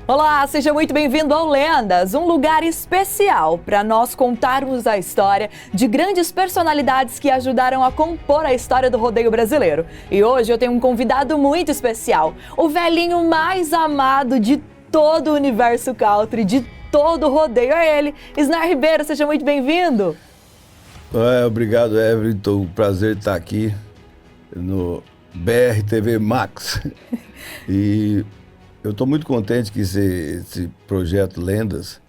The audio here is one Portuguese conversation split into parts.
Olá, seja muito bem-vindo ao Lendas, um lugar especial para nós contarmos a história de grandes personalidades que ajudaram a compor a história do rodeio brasileiro. E hoje eu tenho um convidado muito especial, o velhinho mais amado de todo o universo country, de todo o rodeio. É ele, Isnar Ribeiro, seja muito bem-vindo. Obrigado, Everton. Prazer estar aqui no BR TV Max. E eu estou muito contente que esse projeto Lendas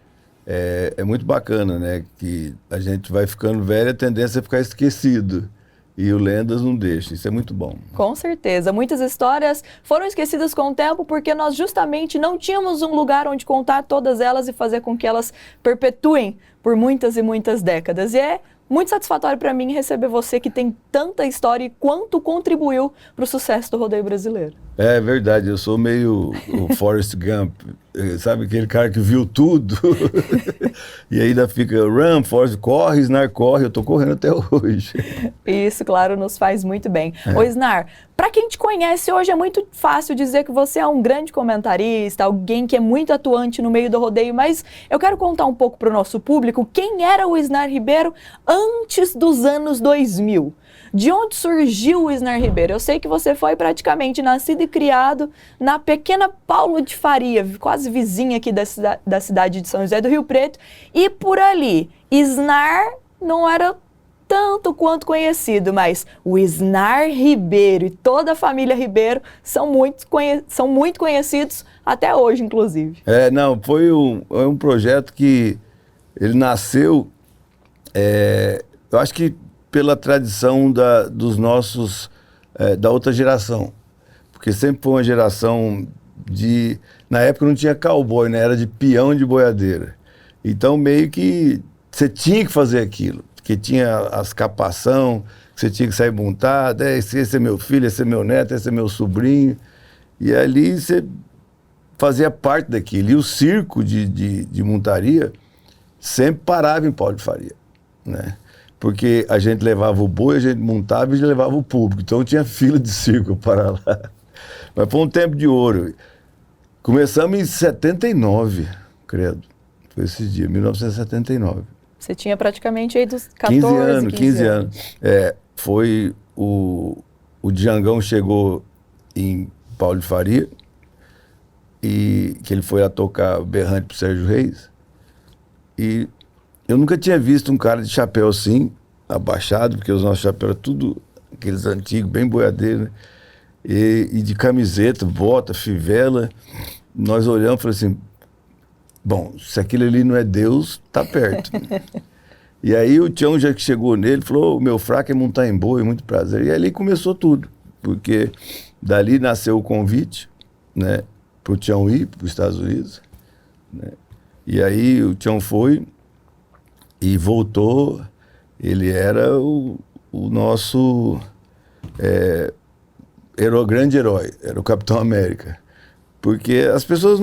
é muito bacana, né? Que a gente vai ficando velho, a tendência é ficar esquecido. E o Lendas não deixa, isso é muito bom. Com certeza, muitas histórias foram esquecidas com o tempo porque nós justamente não tínhamos um lugar onde contar todas elas e fazer com que elas perpetuem por muitas e muitas décadas. E é muito satisfatório para mim receber você que tem tanta história e quanto contribuiu para o sucesso do rodeio brasileiro. É verdade, eu sou meio o Forrest Gump, sabe aquele cara que viu tudo? E ainda fica, run, Forrest, corre, Isnar, corre, eu tô correndo até hoje. Isso, claro, nos faz muito bem. Ô Isnar, para quem te conhece hoje é muito fácil dizer que você é um grande comentarista, alguém que é muito atuante no meio do rodeio, mas eu quero contar um pouco para o nosso público quem era o Isnar Ribeiro antes dos anos 2000. De onde surgiu o Isnar Ribeiro? Eu sei que você foi praticamente nascido e criado na pequena Paulo de Faria, quase vizinha aqui da cidade de São José do Rio Preto, e por ali, Isnar não era tanto quanto conhecido, mas o Isnar Ribeiro e toda a família Ribeiro são muito conhecidos até hoje, inclusive. Foi um projeto que ele nasceu, eu acho que pela tradição dos nossos, da outra geração. Porque sempre foi uma geração na época não tinha cowboy, né? Era de peão de boiadeira. Então meio que você tinha que fazer aquilo. Porque tinha as capação, você tinha que sair montado, esse é meu filho, esse é meu neto, esse é meu sobrinho. E ali você fazia parte daquilo. E o circo de montaria sempre parava em Paulo de Faria, né? Porque a gente levava o boi, a gente montava e levava o público. Então tinha fila de circo para lá. Mas foi um tempo de ouro. Começamos em 79, credo. Foi esse dia, 1979. Você tinha praticamente aí dos 14, 15 anos. Foi o Djangão chegou em Paulo de Faria, e que ele foi a tocar berrante pro Sérgio Reis. E eu nunca tinha visto um cara de chapéu assim, abaixado, porque os nossos chapéus eram tudo aqueles antigos, bem boiadeiros, né? E de camiseta, bota, fivela. Nós olhamos e falamos assim, bom, se aquilo ali não é Deus, tá perto. E aí o Tião já que chegou nele, falou, o meu fraco é montar em boi, muito prazer. E ali começou tudo, porque dali nasceu o convite, né, pro Tião ir para os Estados Unidos, né? E aí o Tião foi e voltou, ele era o nosso grande herói, era o Capitão América. Porque as pessoas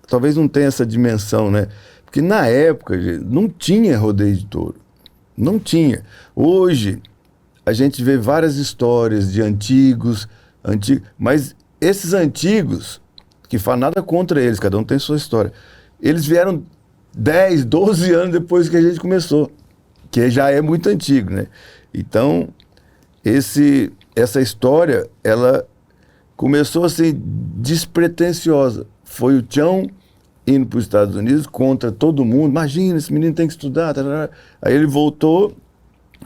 talvez não tenham essa dimensão, né? Porque na época não tinha rodeio de touro, não tinha. Hoje a gente vê várias histórias de antigos, mas esses antigos, que falam nada contra eles, cada um tem sua história, eles vieram 10, 12 anos depois que a gente começou, que já é muito antigo, né? Então, essa história, ela começou assim, despretensiosa. Foi o Tião indo para os Estados Unidos contra todo mundo. Imagina, esse menino tem que estudar. Tarará. Aí ele voltou,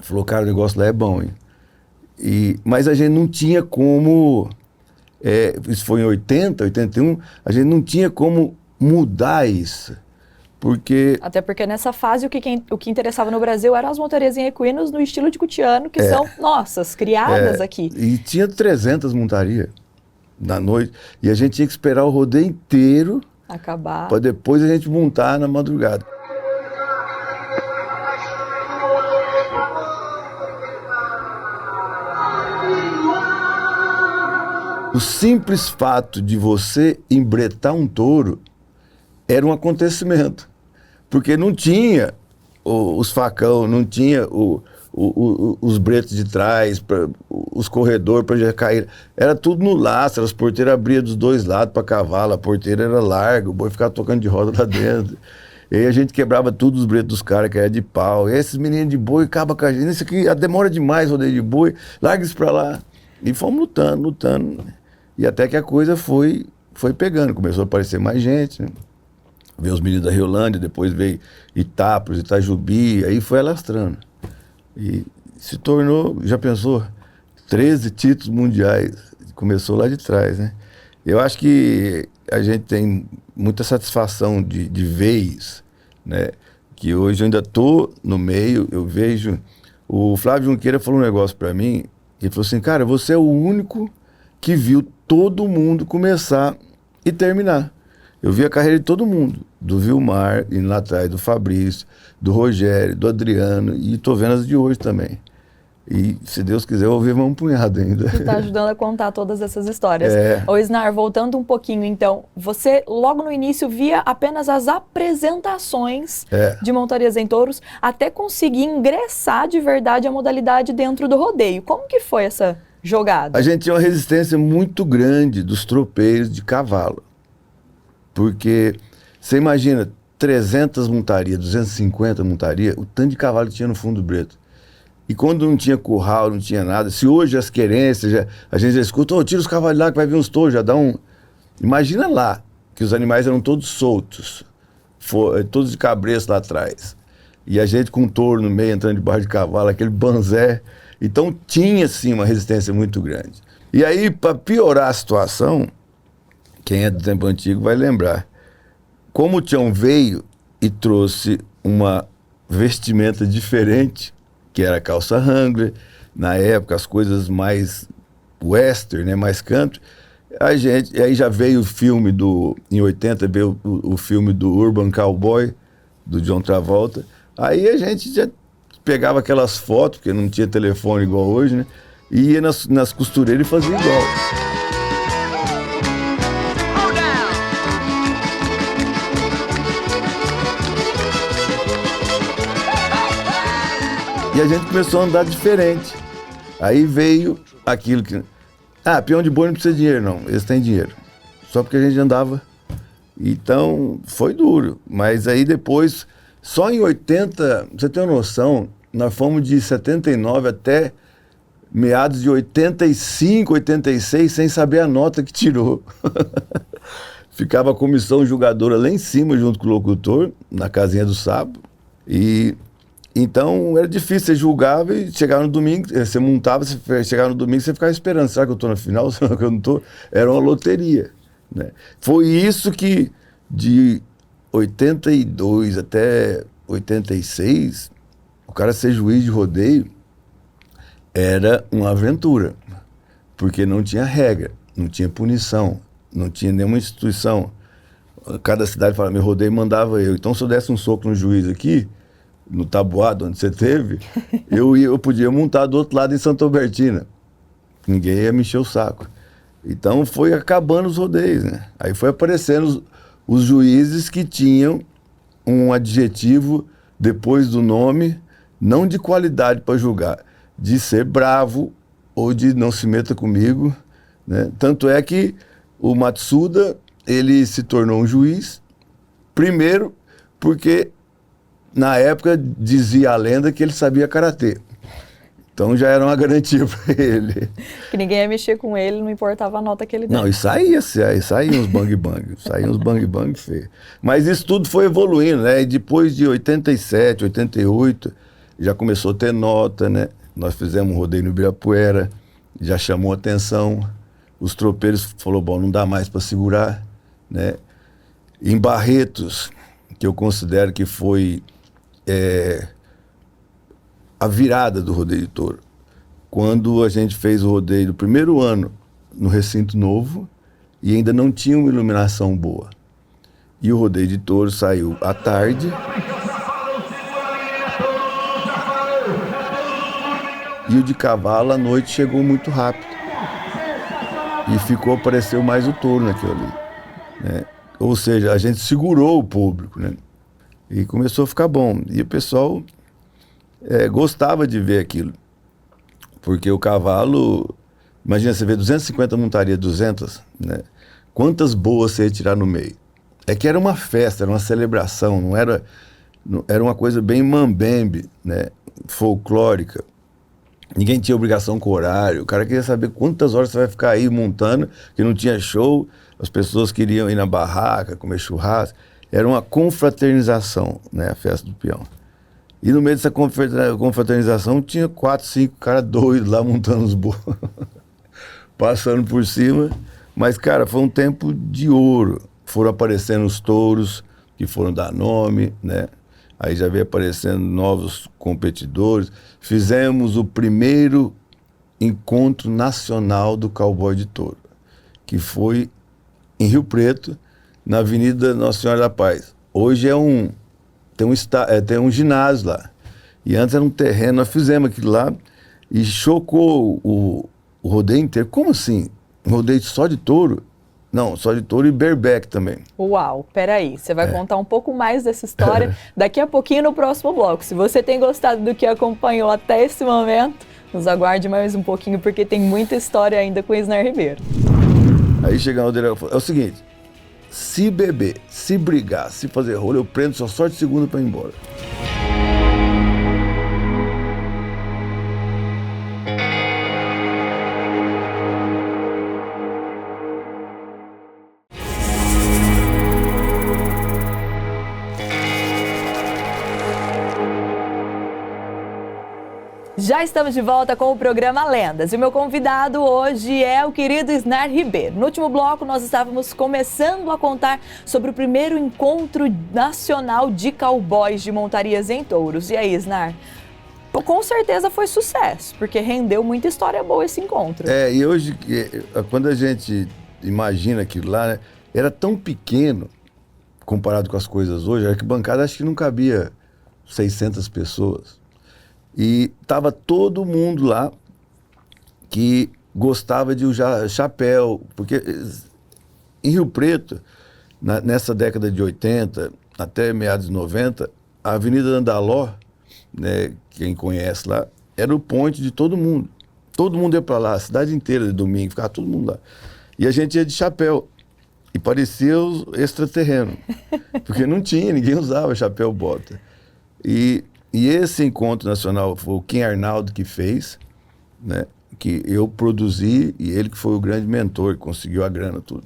falou, cara, o negócio lá é bom, hein? Mas a gente não tinha como, isso foi em 80, 81, a gente não tinha como mudar isso. Até porque nessa fase o que interessava no Brasil eram as montarias em equinos no estilo de cutiano, que são nossas, criadas aqui. E tinha 300 montarias na noite, e a gente tinha que esperar o rodeio inteiro acabar para depois a gente montar na madrugada. O simples fato de você embretar um touro era um acontecimento. Porque não tinha os facão, não tinha os bretos de trás, os corredores para já cair. Era tudo no lastro, as porteiras abriam dos dois lados para cavalo, a porteira era larga, o boi ficava tocando de roda lá dentro. E aí a gente quebrava tudo os bretos dos caras, que era de pau. E esses meninos de boi acabam com a gente. Isso aqui demora demais, rodeio de boi, larga isso para lá. E fomos lutando. E até que a coisa foi pegando, começou a aparecer mais gente, né? Veio os meninos da Riolândia, depois veio Itápolis, Itajubi, aí foi alastrando. E se tornou, já pensou, 13 títulos mundiais. Começou lá de trás, né? Eu acho que a gente tem muita satisfação de ver isso, né? Que hoje eu ainda estou no meio, eu vejo... O Flávio Junqueira falou um negócio para mim, ele falou assim, cara, você é o único que viu todo mundo começar e terminar. Eu vi a carreira de todo mundo, do Vilmar, indo lá atrás, do Fabrício, do Rogério, do Adriano, e estou vendo as de hoje também. E, se Deus quiser, eu vou ver um punhado ainda. Você está ajudando a contar todas essas histórias. Ô, Isnar, voltando um pouquinho, então, você logo no início via apenas as apresentações de montarias em touros, até conseguir ingressar de verdade a modalidade dentro do rodeio. Como que foi essa jogada? A gente tinha uma resistência muito grande dos tropeiros de cavalo. Porque você imagina 300 montarias, 250 montarias, o tanto de cavalo que tinha no fundo do breto. E quando não tinha curral, não tinha nada, se hoje as querências, a gente já escuta, tira os cavalos lá que vai vir uns touros, já dá um... Imagina lá, que os animais eram todos soltos, todos de cabresto lá atrás. E a gente com um touro no meio, entrando debaixo de cavalo, aquele banzé. Então tinha, sim, uma resistência muito grande. E aí, para piorar a situação, quem é do tempo antigo vai lembrar, como o Tião veio e trouxe uma vestimenta diferente, que era a calça Wrangler, na época as coisas mais western, né, mais country, aí já veio o filme em 80 veio o filme do Urban Cowboy, do John Travolta, aí a gente já pegava aquelas fotos, porque não tinha telefone igual hoje, né, e ia nas costureiras e fazia igual. E a gente começou a andar diferente. Aí veio aquilo que... peão de boi não precisa de dinheiro, não. Eles têm dinheiro. Só porque a gente andava. Então, foi duro. Mas aí depois, só em 80, você tem uma noção, nós fomos de 79 até meados de 85, 86, sem saber a nota que tirou. Ficava a comissão julgadora lá em cima, junto com o locutor, na casinha do Sapo. Então, era difícil, você julgava e chegava no domingo, você montava, você chegava no domingo, você ficava esperando, será que eu estou na final, será que eu não estou? Era uma loteria, né? Foi isso que, de 82 até 86, o cara ser juiz de rodeio era uma aventura, porque não tinha regra, não tinha punição, não tinha nenhuma instituição. Cada cidade falava, meu rodeio mandava eu. Então, se eu desse um soco no juiz aqui, no tabuado onde você teve, eu podia montar do outro lado em Santa Albertina. Ninguém ia me encher o saco. Então foi acabando os rodeios, né? Aí foi aparecendo os juízes que tinham um adjetivo depois do nome, não de qualidade para julgar, de ser bravo ou de não se meta comigo, né? Tanto é que o Matsuda, ele se tornou um juiz, primeiro porque na época dizia a lenda que ele sabia karatê. Então já era uma garantia para ele. Que ninguém ia mexer com ele, não importava a nota que ele deu. Não, e saía uns bang-bang, saíam uns bang-bang feios. Mas isso tudo foi evoluindo, né? E depois de 87, 88, já começou a ter nota, né? Nós fizemos um rodeio no Ibirapuera, já chamou atenção. Os tropeiros falaram, bom, não dá mais para segurar, né? Em Barretos, que eu considero que foi a virada do rodeio de touro. Quando a gente fez o rodeio do primeiro ano no recinto novo e ainda não tinha uma iluminação boa. E o rodeio de touro saiu à tarde e o de cavalo à noite chegou muito rápido. E apareceu mais o touro naquilo ali, né? Ou seja, a gente segurou o público, né? E começou a ficar bom. E o pessoal gostava de ver aquilo. Porque o cavalo, imagina, você vê 250 montarias, 200, né? Quantas boas você ia tirar no meio? É que era uma festa, era uma celebração, era uma coisa bem mambembe, né? Folclórica. Ninguém tinha obrigação com o horário, o cara queria saber quantas horas você vai ficar aí montando, que não tinha show, as pessoas queriam ir na barraca, comer churrasco. Era uma confraternização, né? A festa do peão. E no meio dessa confraternização tinha 4, 5 caras doidos lá montando os bois, passando por cima. Mas, cara, foi um tempo de ouro. Foram aparecendo os touros, que foram dar nome, né? Aí já veio aparecendo novos competidores. Fizemos o primeiro encontro nacional do cowboy de touro, que foi em Rio Preto, na Avenida Nossa Senhora da Paz. Hoje tem um ginásio lá. E antes era um terreno, nós fizemos aquilo lá e chocou o rodeio inteiro. Como assim? Um rodeio só de touro? Não, só de touro e bareback também. Uau, peraí, você vai contar um pouco mais dessa história daqui a pouquinho no próximo bloco. Se você tem gostado do que acompanhou até esse momento, nos aguarde mais um pouquinho, porque tem muita história ainda com o Isnar Ribeiro. Aí chegando o delegado falou, é o seguinte, se beber, se brigar, se fazer rolo, eu prendo só de segunda para ir embora. Já estamos de volta com o programa Lendas e o meu convidado hoje é o querido Isnar Ribeiro. No último bloco nós estávamos começando a contar sobre o primeiro encontro nacional de cowboys de montarias em touros. E aí, Isnar? Com certeza foi sucesso, porque rendeu muita história boa esse encontro. E hoje, quando a gente imagina aquilo lá, né, era tão pequeno comparado com as coisas hoje, a arquibancada acho que não cabia 600 pessoas. E estava todo mundo lá que gostava de usar chapéu, porque em Rio Preto, nessa década de 80, até meados de 90, a Avenida Andaló, né, quem conhece lá, era o ponte de todo mundo. Todo mundo ia para lá, a cidade inteira de domingo, ficava todo mundo lá. E a gente ia de chapéu, e parecia os extraterrenos, porque não tinha, ninguém usava chapéu bota. E esse encontro nacional foi o Kim Arnaldo que fez, né? Que eu produzi e ele que foi o grande mentor, que conseguiu a grana, tudo.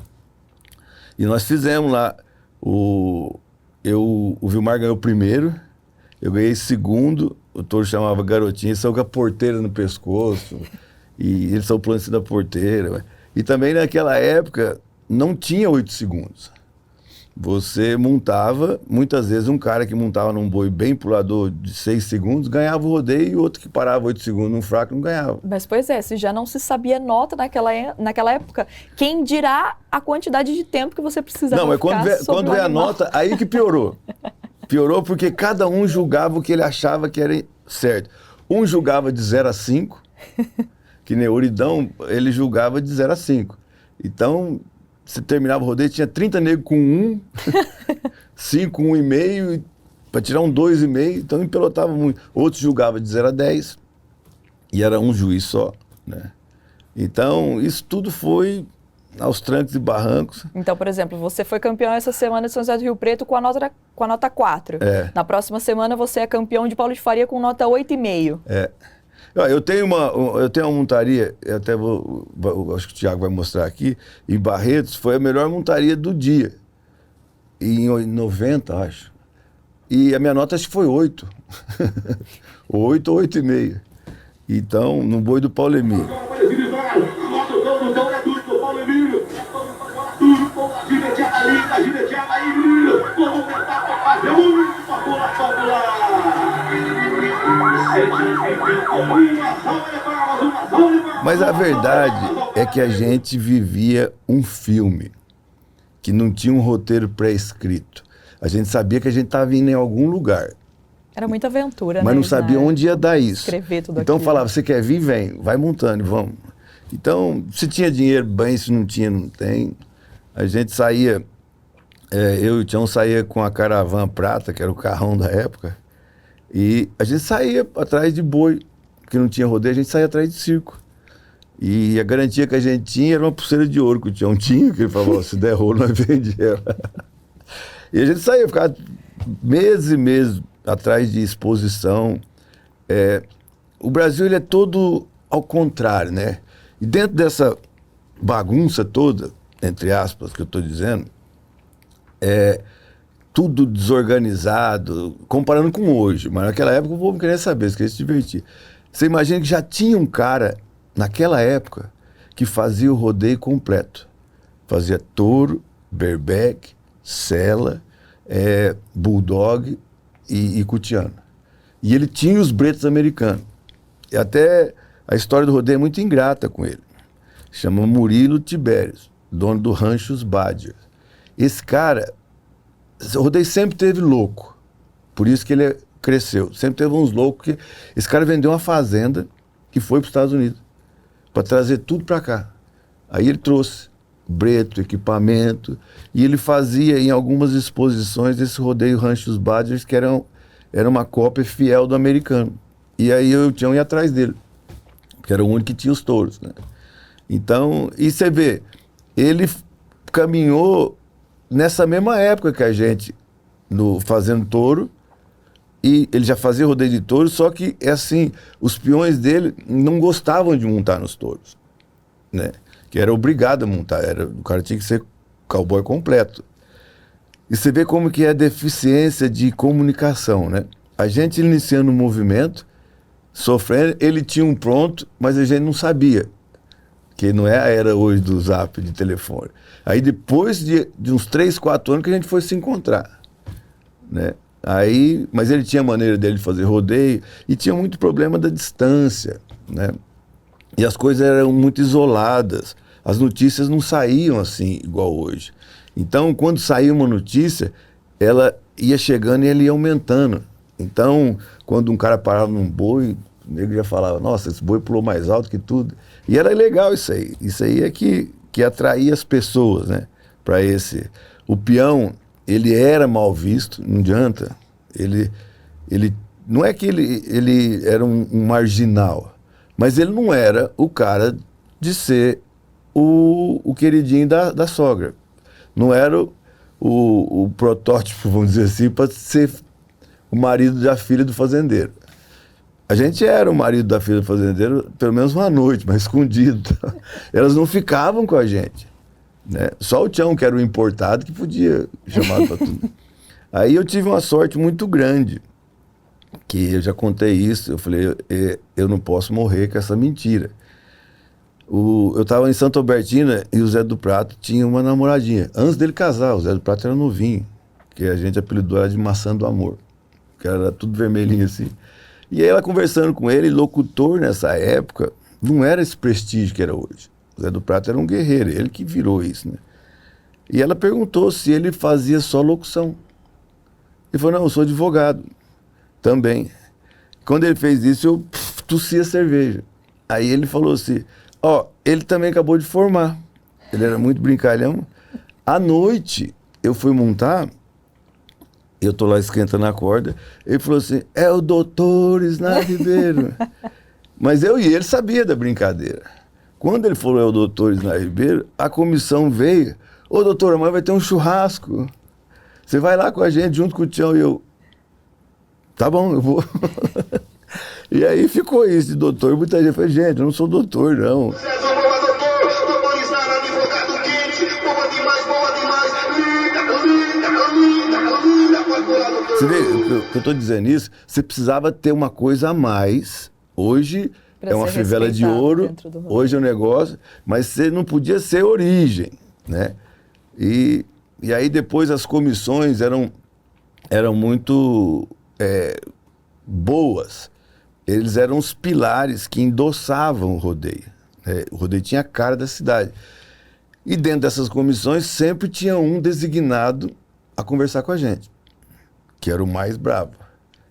E nós fizemos lá, o Vilmar ganhou o primeiro, eu ganhei segundo, o touro chamava Garotinha, ele saiu com a porteira no pescoço, e ele saiu pulando da porteira. E também naquela época não tinha 8 segundos. Você montava, muitas vezes um cara que montava num boi bem pulador de 6 segundos ganhava o rodeio e outro que parava 8 segundos num fraco não ganhava. Mas pois é, se já não se sabia nota naquela época, quem dirá a quantidade de tempo que você precisava ficar sobre o animal? Não, mas quando veio a nota, aí que piorou. Piorou porque cada um julgava o que ele achava que era certo. Um julgava de 0 a 5, que nem Ouridão, ele julgava de 0 a 5. Então, você terminava o rodeio, tinha 30 negros com 1, 5 com 1,5, para tirar um 2,5, então empelotava muito. Outros julgavam de 0 a 10, e era um juiz só, né? Então, isso tudo foi aos trancos e barrancos. Então, por exemplo, você foi campeão essa semana de São José do Rio Preto com a nota 4. É. Na próxima semana você é campeão de Paulo de Faria com nota 8,5. É. Eu tenho uma montaria, acho que o Thiago vai mostrar aqui, em Barretos, foi a melhor montaria do dia, em 90, acho. E a minha nota acho que foi 8. 8 ou 8,5. Então, no boi do Paulo Emílio. Mas a verdade é que a gente vivia um filme que não tinha um roteiro pré-escrito. A gente sabia que a gente estava indo em algum lugar. Era muita aventura, mas né? Não sabia onde ia dar isso. Escrever tudo então aquilo. Falava, você quer vir? Vem, vai montando, vamos. Então, se tinha dinheiro, bem, se não tinha, não tem. A gente saía, eu e o Tião saía com a Caravan Prata, que era o carrão da época, E a gente saía atrás de boi, porque não tinha rodeio, a gente saía atrás de circo. E a garantia que a gente tinha era uma pulseira de ouro que o Tião tinha, que ele falou, se der rolo, nós vendíamos ela. E a gente saía, ficava meses e meses atrás de exposição. O Brasil ele é todo ao contrário, né? E dentro dessa bagunça toda, entre aspas, que eu estou dizendo, tudo desorganizado, comparando com hoje. Mas naquela época o povo não queria saber, eles queriam se divertir. Você imagina que já tinha um cara, naquela época, que fazia o rodeio completo. Fazia touro, berbeque, sela, bulldog e cutiano. E ele tinha os bretos americanos. E até a história do rodeio é muito ingrata com ele. Chama Murilo Tibérios, dono do Ranchos Badger. Esse cara, o rodeio sempre teve louco. Por isso que ele cresceu. Sempre teve uns loucos que... Esse cara vendeu uma fazenda e foi para os Estados Unidos para trazer tudo para cá. Aí ele trouxe breto, equipamento, e ele fazia em algumas exposições esse rodeio Ranchos Badgers, que era uma cópia fiel do americano. E aí eu tinha que ir atrás dele, porque era o único que tinha os touros, né? Então, e você vê, ele caminhou nessa mesma época que a gente, fazendo touro, e ele já fazia rodeio de touro, só que, assim, os peões dele não gostavam de montar nos touros, né? Que era obrigado a montar, o cara tinha que ser cowboy completo. E você vê como que é a deficiência de comunicação, né? A gente iniciando o movimento, sofrendo, ele tinha um pronto, mas a gente não sabia, que não é a era hoje do zap, de telefone. Aí depois de uns 3, 4 anos que a gente foi se encontrar, né? Aí, mas ele tinha a maneira dele de fazer rodeio e tinha muito problema da distância, né? E as coisas eram muito isoladas, as notícias não saíam assim igual hoje. Então, quando saía uma notícia, ela ia chegando e ela ia aumentando. Então, quando um cara parava num boi, o nego já falava, nossa, esse boi pulou mais alto que tudo. E era legal isso aí. Isso aí é que atraía as pessoas, né? Para esse... O peão, ele era mal visto, não adianta. Ele não é que ele era um marginal, mas ele não era o cara de ser o queridinho da sogra. Não era o protótipo, vamos dizer assim, para ser o marido da filha do fazendeiro. A gente era o marido da filha do fazendeiro, pelo menos uma noite, mas escondido. Elas não ficavam com a gente, né? Só o Tião, que era o importado, que podia chamar para tudo. Aí eu tive uma sorte muito grande, que eu já contei isso, eu falei, eu não posso morrer com essa mentira. Eu estava em Santa Albertina e o Zé do Prato tinha uma namoradinha. Antes dele casar, o Zé do Prato era novinho, que a gente apelidou ela de maçã do amor, que era tudo vermelhinho assim. E aí ela conversando com ele, locutor nessa época, não era esse prestígio que era hoje. O Zé do Prato era um guerreiro, ele que virou isso, né? E ela perguntou se ele fazia só locução. Ele falou, não, eu sou advogado também. Quando ele fez isso, eu tossia cerveja. Aí ele falou assim, ele também acabou de formar. Ele era muito brincalhão. À noite, eu fui montar, eu tô lá esquentando a corda, ele falou assim, é o doutor Isnar Ribeiro. Mas eu e ele sabia da brincadeira. Quando ele falou, é o doutor Isnar Ribeiro, a comissão veio, doutor, amanhã vai ter um churrasco. Você vai lá com a gente, junto com o Tião, e eu... Tá bom, eu vou. E aí ficou isso de doutor. Muita gente falou, gente, eu não sou doutor, não. Você vê, eu estou dizendo isso, você precisava ter uma coisa a mais. Hoje é uma fivela de ouro, hoje é um negócio, mas você não podia ser origem, né? E aí depois as comissões eram muito boas. Eles eram os pilares que endossavam o rodeio. O rodeio tinha a cara da cidade. E dentro dessas comissões sempre tinha um designado a conversar com a gente, que era o mais bravo.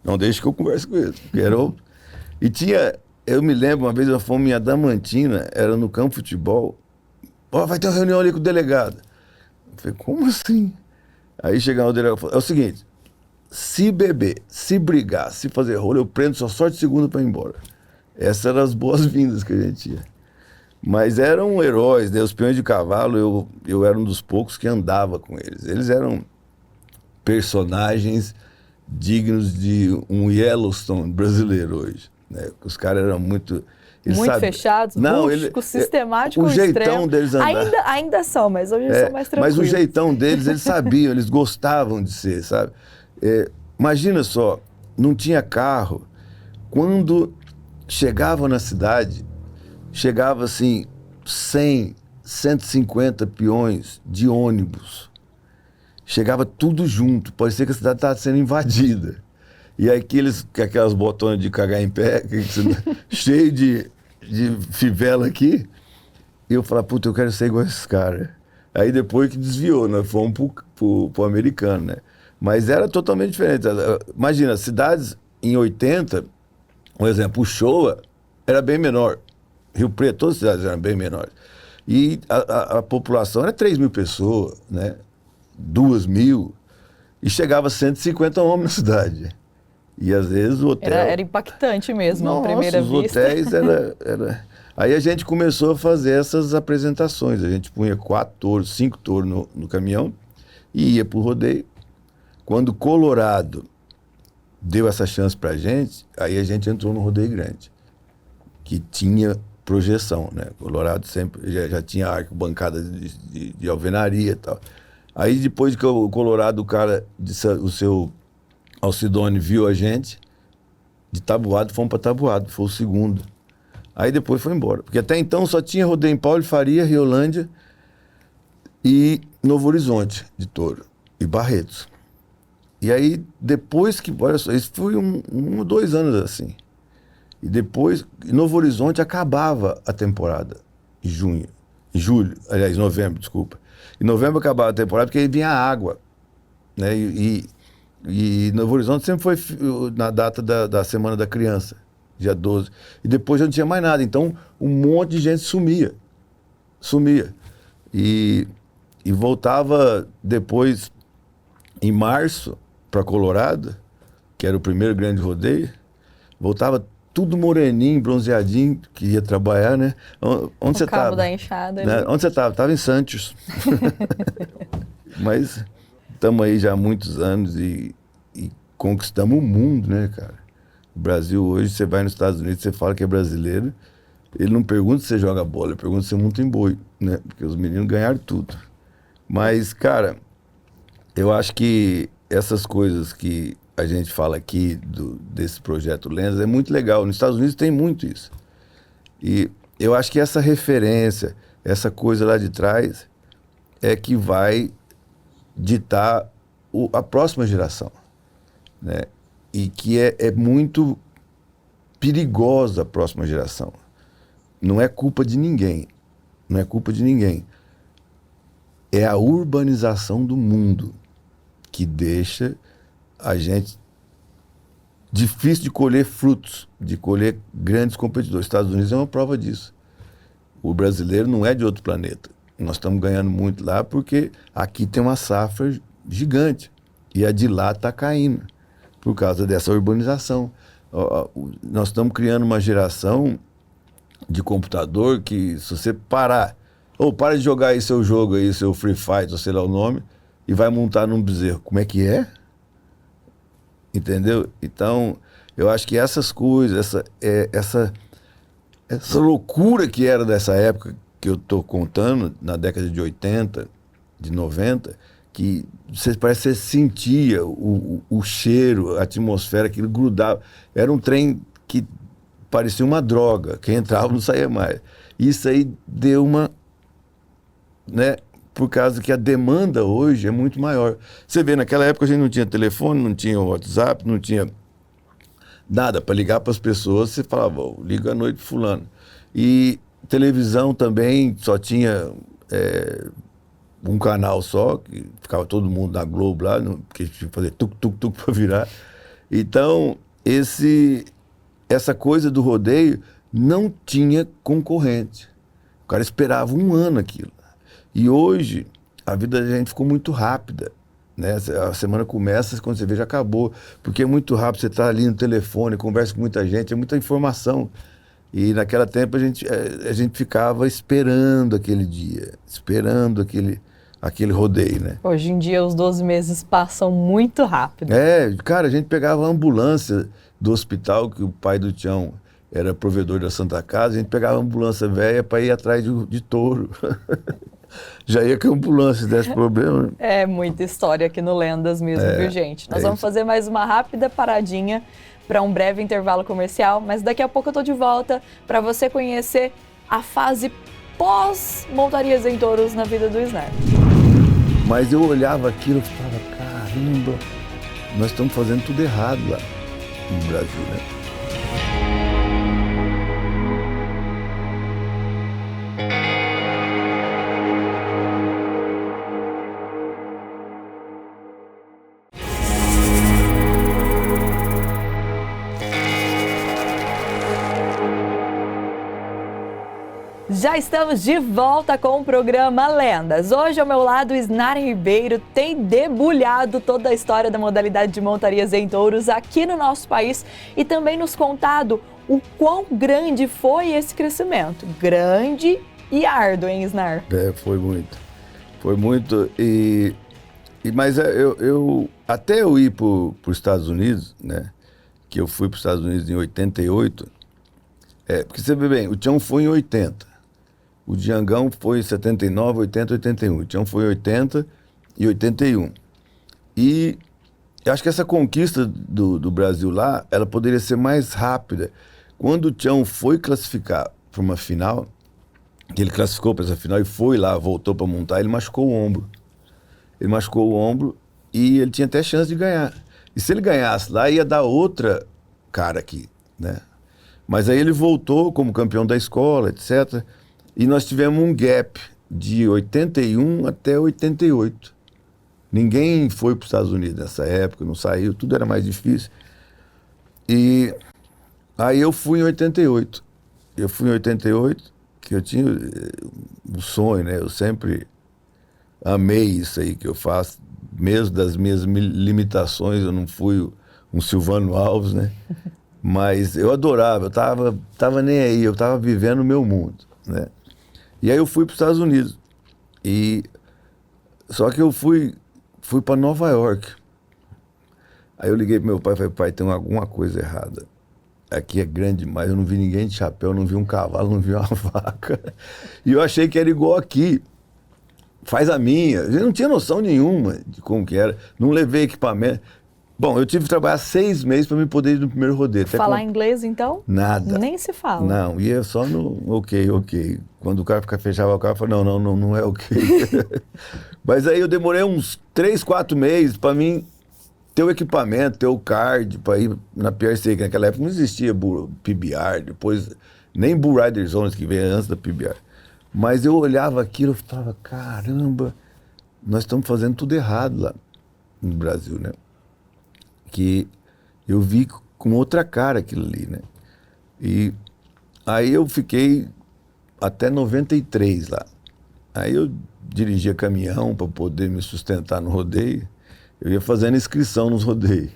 Não deixe que eu converse com ele. E tinha, eu me lembro, uma vez nós fomos em Adamantina, era no campo de futebol, vai ter uma reunião ali com o delegado. Eu falei, como assim? Aí chegava o delegado e falou, é o seguinte, se beber, se brigar, se fazer rolo, eu prendo só de segunda para ir embora. Essas eram as boas-vindas que a gente tinha. Mas eram heróis, né? Os peões de cavalo, eu era um dos poucos que andava com eles. Eles eram personagens dignos de um Yellowstone brasileiro hoje, né? Os caras eram muito... Muito fechados, rústicos, sistemáticos, o jeitão extremo. Deles andar. Ainda são, mas hoje são mais tranquilos. Mas o jeitão deles, eles sabiam, eles gostavam de ser, sabe? Imagina só, não tinha carro. Quando chegavam na cidade, chegava assim 100, 150 peões de ônibus. Chegava tudo junto, parecia que a cidade estava sendo invadida. E aí aquelas botonas de cagar em pé, cheio de fivela aqui, e eu falava, puta, eu quero ser igual a esses caras. Aí depois que desviou, nós fomos pro americano, né? Mas era totalmente diferente. Imagina, cidades em 80, por exemplo, o Showa era bem menor. Rio Preto, todas as cidades eram bem menores. E a população era 3 mil pessoas, né? 2 mil. E chegava 150 homens na cidade. E às vezes o hotel... Era impactante mesmo, à primeira vista. Os hotéis era... Aí a gente começou a fazer essas apresentações. A gente punha 4 touros, 5 touros no caminhão e ia pro rodeio. Quando o Colorado deu essa chance pra gente, aí a gente entrou no rodeio grande, que tinha projeção, né? Colorado sempre já tinha arquibancada de alvenaria e tal. Aí depois que o Colorado, o cara, o seu Alcidone viu a gente, de Taboado, fomos para Taboado, foi o segundo. Aí depois foi embora, porque até então só tinha rodeio em Paulo de Faria, Riolândia e Novo Horizonte de touro, e Barretos. E aí depois que, olha só, isso foi 1 ou 2 anos assim. E depois, Novo Horizonte acabava a temporada, em novembro, desculpa. Em novembro acabava a temporada porque aí vinha a água, né? E Novo Horizonte sempre foi na data da Semana da Criança, dia 12. E depois já não tinha mais nada. Então, um monte de gente sumia. E voltava depois, em março, para Colorado, que era o primeiro grande rodeio. Voltava tudo moreninho, bronzeadinho, que ia trabalhar, né? Onde você estava? O cabo da enxada. Né? Onde você estava? Estava em Santos. Mas... estamos aí já há muitos anos e conquistamos o mundo, né, cara? O Brasil hoje, você vai nos Estados Unidos, você fala que é brasileiro, ele não pergunta se você joga bola, ele pergunta se você monta em boi, né? Porque os meninos ganharam tudo. Mas, cara, eu acho que essas coisas que a gente fala aqui desse projeto Lendas é muito legal. Nos Estados Unidos tem muito isso. E eu acho que essa referência, essa coisa lá de trás, é que vai ditar a próxima geração, né? E que é muito perigosa a próxima geração. Não é culpa de ninguém. Não é culpa de ninguém. É a urbanização do mundo que deixa a gente difícil de colher frutos, de colher grandes competidores. Os Estados Unidos é uma prova disso. O brasileiro não é de outro planeta. Nós estamos ganhando muito lá porque aqui tem uma safra gigante e a de lá está caindo por causa dessa urbanização. Nós estamos criando uma geração de computador que, se você parar, para de jogar aí seu jogo aí, seu Free Fight, ou sei lá o nome, e vai montar num bezerro. Como é que é? Entendeu? Então, eu acho que essas coisas, essa loucura que era dessa época que eu estou contando, na década de 80, de 90, que parece que você sentia o cheiro, a atmosfera, aquilo grudava. Era um trem que parecia uma droga, quem entrava não saía mais. Isso aí deu uma... né? Por causa que a demanda hoje é muito maior. Você vê, naquela época a gente não tinha telefone, não tinha WhatsApp, não tinha nada para ligar para as pessoas. Você falava, liga à noite fulano. E televisão também só tinha um canal só, que ficava todo mundo na Globo lá, porque tinha que fazer tuc-tuc-tuc para virar. Então, essa coisa do rodeio não tinha concorrente. O cara esperava 1 ano aquilo. E hoje, a vida da gente ficou muito rápida. né? A semana começa, quando você vê, já acabou. Porque é muito rápido, você está ali no telefone, conversa com muita gente, é muita informação. E naquele tempo a gente ficava esperando aquele dia, esperando aquele rodeio, né? Hoje em dia os 12 meses passam muito rápido. Cara, a gente pegava a ambulância do hospital, que o pai do Tião era provedor da Santa Casa, a gente pegava a ambulância velha para ir atrás de touro. Já ia com a ambulância, se desse problema. É muita história aqui no Lendas mesmo, viu, gente? Nós vamos fazer mais uma rápida paradinha para um breve intervalo comercial, mas daqui a pouco eu tô de volta para você conhecer a fase pós-montarias em touros na vida do Isnar. Mas eu olhava aquilo e falava, caramba, nós estamos fazendo tudo errado lá no Brasil, né? Já estamos de volta com o programa Lendas. Hoje, ao meu lado, o Isnar Ribeiro tem debulhado toda a história da modalidade de montarias em touros aqui no nosso país e também nos contado o quão grande foi esse crescimento. Grande e árduo, hein, Isnar? Foi muito. Foi muito. Mas eu até eu ir para os Estados Unidos, né? Que eu fui para os Estados Unidos em 88. Porque você vê bem, o Tião foi em 80. O Diangão foi em 79, 80, 81. O Tião foi em 80 e 81. E eu acho que essa conquista do Brasil lá, ela poderia ser mais rápida. Quando o Tião foi classificar para uma final, ele classificou para essa final e foi lá, voltou para montar, ele machucou o ombro. Ele machucou o ombro e ele tinha até chance de ganhar. E se ele ganhasse lá, ia dar outra cara aqui, né? Mas aí ele voltou como campeão da escola, etc. E nós tivemos um gap de 81 até 88. Ninguém foi para os Estados Unidos nessa época, não saiu, tudo era mais difícil. E aí eu fui em 88. Eu fui em 88, que eu tinha um sonho, né? Eu sempre amei isso aí que eu faço, mesmo das minhas limitações, eu não fui um Silvano Alves, né? Mas eu adorava, eu tava nem aí, eu tava vivendo o meu mundo, né? E aí eu fui para os Estados Unidos. Só que eu fui para Nova York. Aí eu liguei pro meu pai e falei, pai, tem alguma coisa errada. Aqui é grande demais, eu não vi ninguém de chapéu, não vi um cavalo, não vi uma vaca. E eu achei que era igual aqui. Faz a minha. Eu não tinha noção nenhuma de como que era. Não levei equipamento. Bom, eu tive que trabalhar 6 meses para me poder ir no primeiro rodeio. Falar inglês, então? Nada. Nem se fala. Não, ia só no ok. Quando o cara fechava o carro, eu falava, não é ok. Mas aí eu demorei uns 3, 4 meses para mim ter o equipamento, ter o card, para ir na PRC, que naquela época não existia PBR, depois nem Bull Rider Zones, que veio antes da PBR. Mas eu olhava aquilo e falava, caramba, nós estamos fazendo tudo errado lá no Brasil, né? Que eu vi com outra cara aquilo ali, né? E aí eu fiquei até 93 lá. Aí eu dirigia caminhão para poder me sustentar no rodeio. Eu ia fazendo inscrição nos rodeios.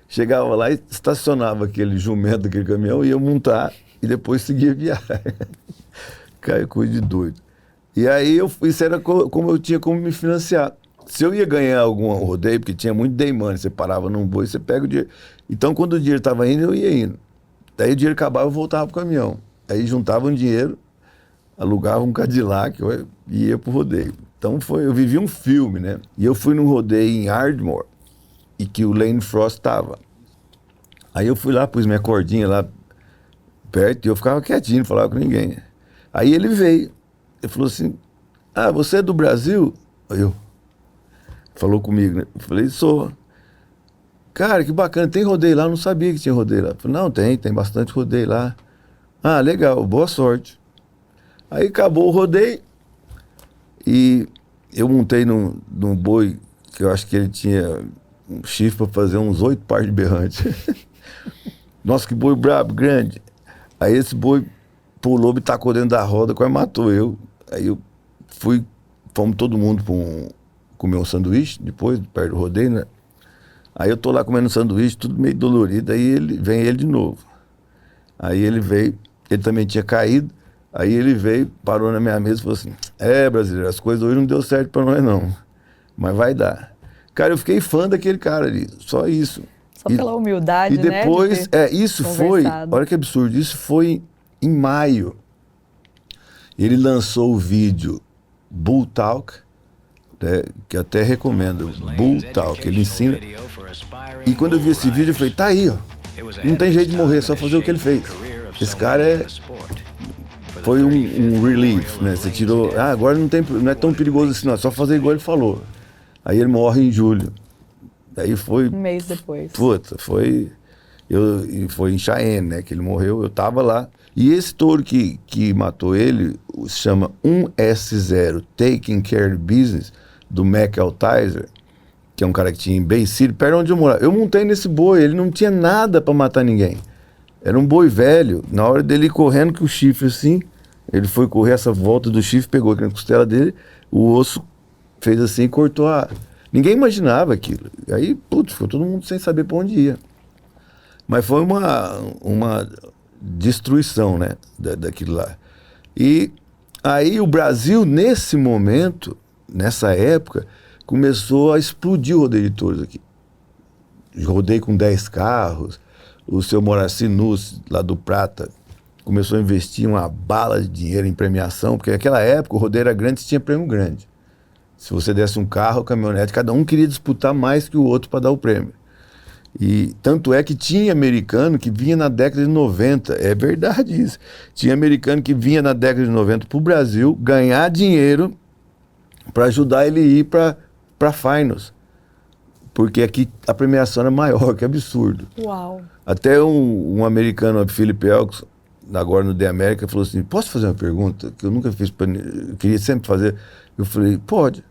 Chegava lá e estacionava aquele jumento daquele caminhão, ia montar e depois seguia a viagem. Cara, coisa de doido. E aí isso era como eu tinha como me financiar. Se eu ia ganhar algum rodeio, porque tinha muito day money, você parava num boi, você pega o dinheiro. Então, quando o dinheiro estava indo, eu ia indo. Daí o dinheiro acabava, eu voltava pro caminhão. Aí juntava um dinheiro, alugava um Cadillac e ia pro rodeio. Então, eu vivi um filme, né? E eu fui num rodeio em Ardmore, e que o Lane Frost estava. Aí eu fui lá, pus minha cordinha lá perto, e eu ficava quietinho, não falava com ninguém. Aí ele veio, ele falou assim, você é do Brasil? Eu... Falou comigo, né? Eu falei, sou. Cara, que bacana, tem rodeio lá? Eu não sabia que tinha rodeio lá. Eu falei, não, tem bastante rodeio lá. Legal, boa sorte. Aí acabou o rodeio e eu montei num boi que eu acho que ele tinha um chifre para fazer uns 8 pares de berrante. Nossa, que boi brabo, grande. Aí esse boi pulou, me tacou dentro da roda, quase matou eu. Aí fomos todo mundo comer um sanduíche, depois, perto do rodeio, né? Aí eu tô lá comendo um sanduíche, tudo meio dolorido, aí vem ele de novo. Aí ele veio, ele também tinha caído, aí ele veio, parou na minha mesa e falou assim, brasileiro, as coisas hoje não deu certo pra nós não, mas vai dar. Cara, eu fiquei fã daquele cara ali, só isso. Só pela humildade, né? E depois, isso foi, olha que absurdo, isso foi em maio. Ele lançou o vídeo Bull Talk, né, que eu até recomendo, Bull Talk, ele ensina. E quando eu vi esse vídeo, eu falei, tá aí, ó, não tem jeito de morrer, é só fazer o que ele fez. Esse cara foi um relief, né? Você tirou, agora não é tão perigoso assim, não, é só fazer igual ele falou. Aí ele morre em julho. Aí foi... Um mês depois. Puta, foi em Cheyenne, né, que ele morreu, eu tava lá. E esse touro que matou ele se chama 1S0, Taking Care of Business, do Mac Altizer, que é um cara que tinha em Bay City, perto onde eu morava. Eu montei nesse boi, ele não tinha nada pra matar ninguém. Era um boi velho, na hora dele ir correndo com o chifre assim, ele foi correr essa volta do chifre, pegou aqui na costela dele, o osso fez assim e cortou a... Ninguém imaginava aquilo. Aí, putz, ficou todo mundo sem saber pra onde ia. Mas foi uma destruição, né, daquilo lá. E aí o Brasil, nesse momento, nessa época, começou a explodir o rodeio de touros aqui. Rodei com 10 carros, o seu Moraci Nus, lá do Prata, começou a investir uma bala de dinheiro em premiação, porque naquela época o rodeio era grande e tinha prêmio grande. Se você desse um carro, caminhonete, cada um queria disputar mais que o outro para dar o prêmio. E tanto é que tinha americano que vinha na década de 90, é verdade isso. Tinha americano que vinha na década de 90 para o Brasil ganhar dinheiro para ajudar ele a ir para finals. Porque aqui a premiação era maior, que absurdo. Uau! Até um americano, Philip Elks, agora no The America, falou assim, posso fazer uma pergunta que eu nunca fiz, eu queria sempre fazer. Eu falei, pode.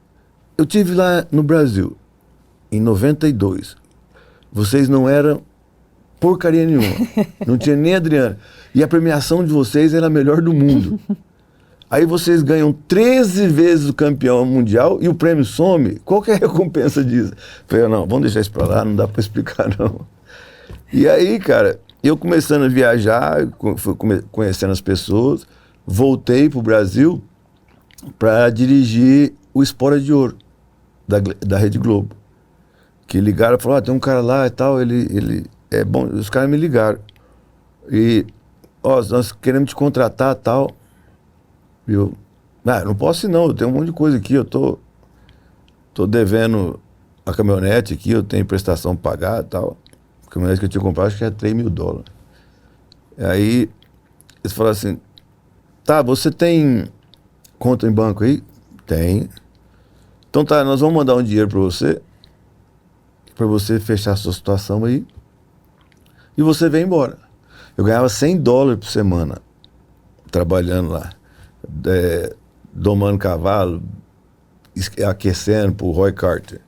Eu tive lá no Brasil, em 92. Vocês não eram porcaria nenhuma. Não tinha nem Adriana. E a premiação de vocês era a melhor do mundo. Aí vocês ganham 13 vezes o campeão mundial e o prêmio some. Qual que é a recompensa disso? Falei, não, vamos deixar isso pra lá, não dá pra explicar não. E aí, cara, eu começando a viajar, conhecendo as pessoas, voltei pro Brasil para dirigir o Espora de Ouro da Rede Globo. Que ligaram e falaram, tem um cara lá e tal, ele é bom, os caras me ligaram. E, nós queremos te contratar e tal. E eu, não posso ir não, eu tenho um monte de coisa aqui, eu tô devendo a caminhonete aqui, eu tenho prestação pra pagar e tal. A caminhonete que eu tinha comprado, acho que era $3.000. Aí, eles falaram assim, tá, você tem conta em banco aí? Tem. Então tá, nós vamos mandar um dinheiro para você fechar a sua situação aí, e você vem embora. Eu ganhava $100 por semana, trabalhando lá, domando cavalo, aquecendo pro Roy Carter,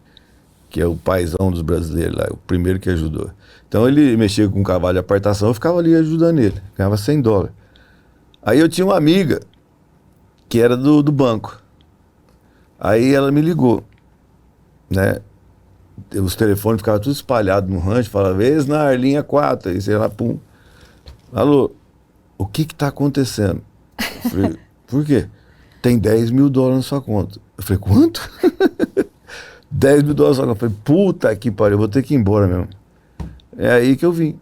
que é o paizão dos brasileiros lá, o primeiro que ajudou. Então ele mexia com cavalo de apartação, eu ficava ali ajudando ele, ganhava $100. Aí eu tinha uma amiga, que era do banco. Aí ela me ligou, né? Os telefones ficavam tudo espalhados no rancho, falava, Esnar, linha 4, aí sei lá, pum. Alô, o que tá acontecendo? Eu falei, por quê? Tem $10.000 na sua conta. Eu falei, quanto? $10.000 na sua conta. Eu falei, puta que pariu, eu vou ter que ir embora mesmo. É aí que eu vim.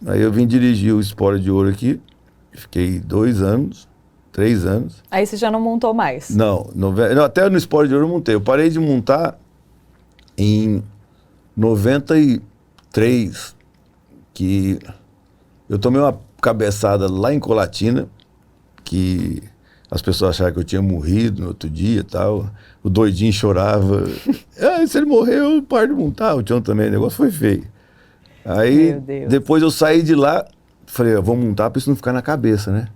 Aí eu vim dirigir o Espora de Ouro aqui, fiquei 2 anos, 3 anos. Aí você já não montou mais? Não, até no Espora de Ouro eu montei. Eu parei de montar em 93, que eu tomei uma cabeçada lá em Colatina, que as pessoas acharam que eu tinha morrido no outro dia e tal. O doidinho chorava. Se ele morreu, eu paro de montar. O Tião também, o negócio foi feio. Aí, depois eu saí de lá, falei, vou montar para isso não ficar na cabeça, né?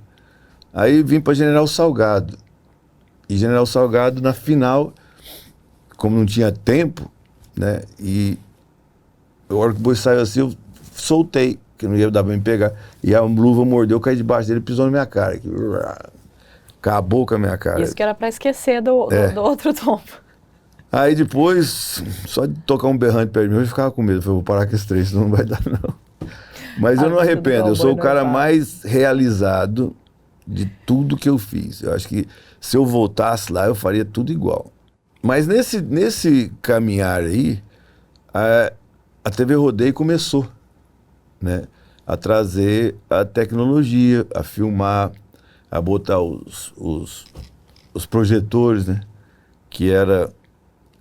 Aí vim para General Salgado. E General Salgado, na final, como não tinha tempo, né? E a hora que o boi saiu assim, eu soltei, que não ia dar pra me pegar. E a luva mordeu, caí debaixo dele e pisou na minha cara. Acabou com a minha cara. Isso que era pra esquecer do outro tombo. Aí depois, só de tocar um berrante perto de mim, eu ficava com medo. Eu falei, vou parar com esse trem, senão não vai dar não. Mas eu não arrependo, eu sou o cara mais realizado de tudo que eu fiz. Eu acho que se eu voltasse lá, eu faria tudo igual. Mas nesse caminhar aí, a TV Rodeio começou, né, a trazer a tecnologia, a filmar, a botar os projetores, né, que era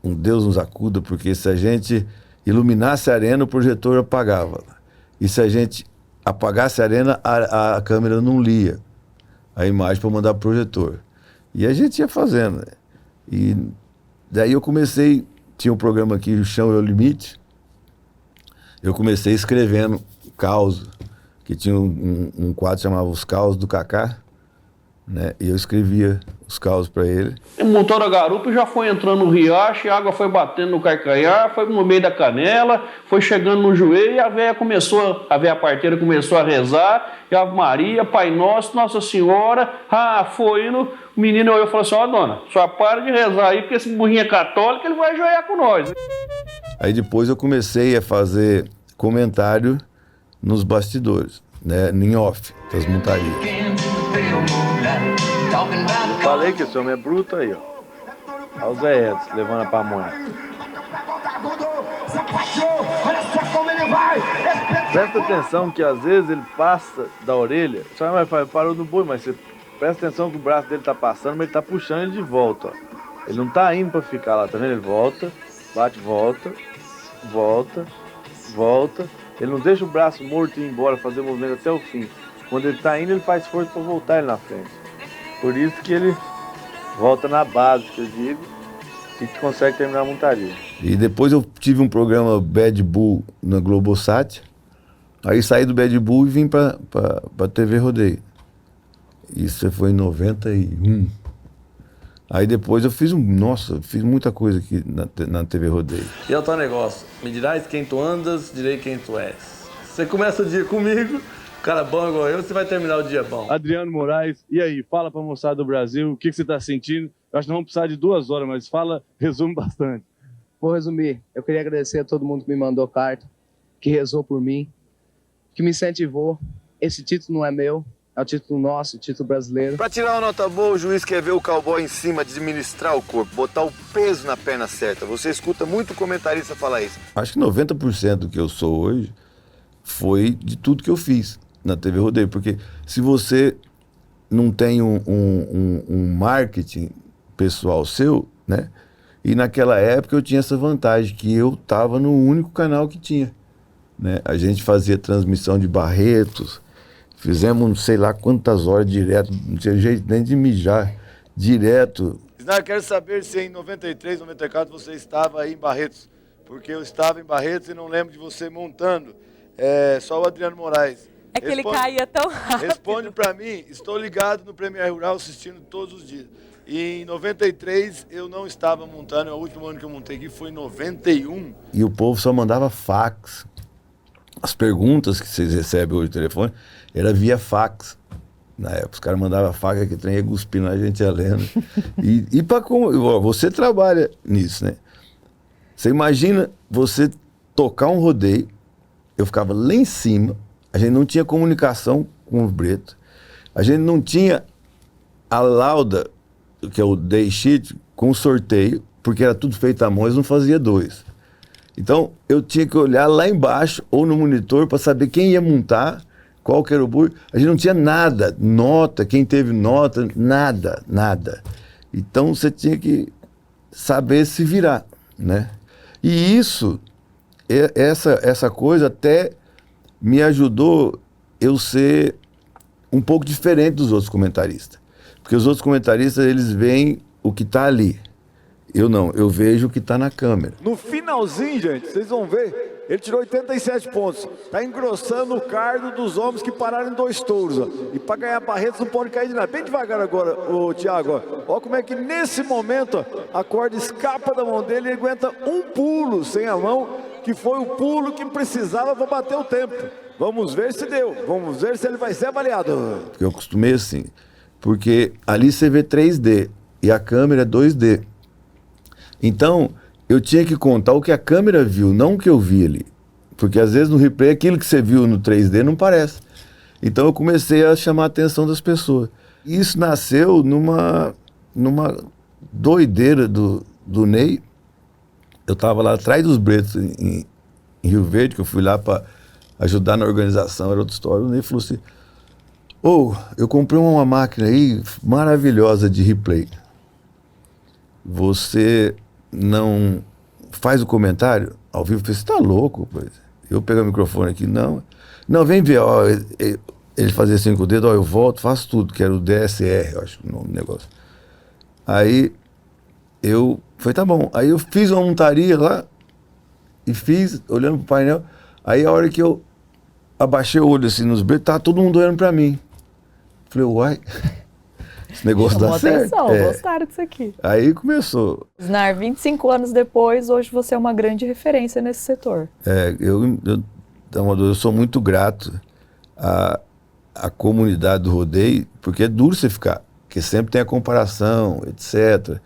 um Deus nos acuda, porque se a gente iluminasse a arena, o projetor apagava. E se a gente apagasse a arena, a câmera não lia a imagem para mandar pro projetor. E a gente ia fazendo, né? E daí eu comecei, tinha um programa aqui, O Chão é o Limite, eu comecei escrevendo caos, que tinha um quadro que chamava Os Caos do Kaká, né? E eu escrevia os caos para ele. Montaram a garupa e já foi entrando no riacho, a água foi batendo no carcanhar, foi no meio da canela, foi chegando no joelho e a véia parteira começou a rezar, e Ave Maria, Pai Nosso, Nossa Senhora, foi indo, o menino olhou e falou assim, ó dona, só para de rezar aí, porque esse burrinho é católico, ele vai ajoelhar com nós. Aí depois eu comecei a fazer comentário nos bastidores, né, em off, das montarias. Falei que esse homem é bruto aí, ó. Olha o Zé Edson levando a pamonha. Presta atenção que às vezes ele passa da orelha, só parou no boi, mas você presta atenção que o braço dele tá passando, mas ele tá puxando ele de volta, ó. Ele não tá indo pra ficar lá, tá vendo? Ele volta, bate, volta, volta, volta. Ele não deixa o braço morto ir embora, fazer o movimento até o fim. Quando ele tá indo, ele faz força pra voltar ele na frente. Por isso que ele volta na base, que eu digo, e que consegue terminar a montaria. E depois eu tive um programa Bad Bull na Globosat, aí saí do Bad Bull e vim pra TV Rodeio. Isso foi em 91. Aí depois eu fiz fiz muita coisa aqui na TV Rodeio. E é o teu negócio, me dirás quem tu andas, direi quem tu és. Você começa o dia comigo, cara bom igual eu, você vai terminar o dia bom. Adriano Moraes, e aí, fala pra moçada do Brasil, o que você tá sentindo? Eu acho que não vamos precisar de 2 horas, mas resume bastante. Vou resumir. Eu queria agradecer a todo mundo que me mandou carta, que rezou por mim, que me incentivou. Esse título não é meu, é o título nosso, o título brasileiro. Pra tirar uma nota boa, o juiz quer ver o cowboy em cima, administrar o corpo, botar o peso na perna certa. Você escuta muito comentarista falar isso. Acho que 90% do que eu sou hoje foi de tudo que eu fiz na TV Rodeio, porque se você não tem um marketing pessoal seu, né? E naquela época eu tinha essa vantagem, que eu estava no único canal que tinha, né? A gente fazia transmissão de Barretos, fizemos não sei lá quantas horas direto, não tinha jeito nem de mijar, direto. Eu quero saber se em 93, 94 você estava aí em Barretos, porque eu estava em Barretos e não lembro de você montando. Só o Adriano Moraes. É que ele caía tão rápido. Responde pra mim, estou ligado no Premier Rural assistindo todos os dias. E em 93 eu não estava montando, o último ano que eu montei aqui foi em 91. E o povo só mandava fax. As perguntas que vocês recebem hoje no telefone era via fax. Na época, os caras mandavam fax, que trem ia cuspindo, a gente ia lendo. E para como você trabalha nisso, né? Você imagina você tocar um rodeio, eu ficava lá em cima, a gente não tinha comunicação com o Breto, a gente não tinha a lauda, que é o day sheet, com sorteio, porque era tudo feito à mão, eles não faziam 2. Então, eu tinha que olhar lá embaixo, ou no monitor, para saber quem ia montar, qual que era o boi. A gente não tinha nada, nota, quem teve nota, nada. Então, você tinha que saber se virar, né? E isso, essa coisa até me ajudou eu ser um pouco diferente dos outros comentaristas. Porque os outros comentaristas, eles veem o que está ali. Eu não, eu vejo o que está na câmera. No finalzinho, gente, vocês vão ver, ele tirou 87 pontos. Está engrossando o cardo dos homens que pararam em 2 touros. Ó. E para ganhar Barretos não pode cair de nada. Bem devagar agora, o Thiago. Ó como é que nesse momento ó, a corda escapa da mão dele e ele aguenta um pulo sem a mão, que foi o pulo que precisava para bater o tempo. Vamos ver se deu. Vamos ver se ele vai ser avaliado. Eu acostumei assim, porque ali você vê 3D e a câmera é 2D. Então, eu tinha que contar o que a câmera viu, não o que eu vi ali. Porque às vezes no replay aquilo que você viu no 3D não parece. Então eu comecei a chamar a atenção das pessoas. Isso nasceu numa doideira do Ney. Eu estava lá atrás dos Bretos, em Rio Verde, que eu fui lá para ajudar na organização, era outra história. O Ney falou assim, eu comprei uma máquina aí maravilhosa de replay. Você não faz o comentário ao vivo? Eu falei, você tá louco? Pois. Eu pego o microfone aqui, não, vem ver, ó, ele fazia assim com o dedo, ó, eu volto, faço tudo, que era o DSR, eu acho, o nome do negócio. Aí eu falei, tá bom. Aí eu fiz uma montaria lá e fiz, olhando pro painel. Aí a hora que eu abaixei o olho assim nos Bretos, tava todo mundo olhando pra mim. Falei, uai, esse negócio dá certo. Gostaram disso aqui. Aí começou. Osnar, 25 anos depois, hoje você é uma grande referência nesse setor. Eu sou muito grato à comunidade do rodeio, porque é duro você ficar, porque sempre tem a comparação, etc.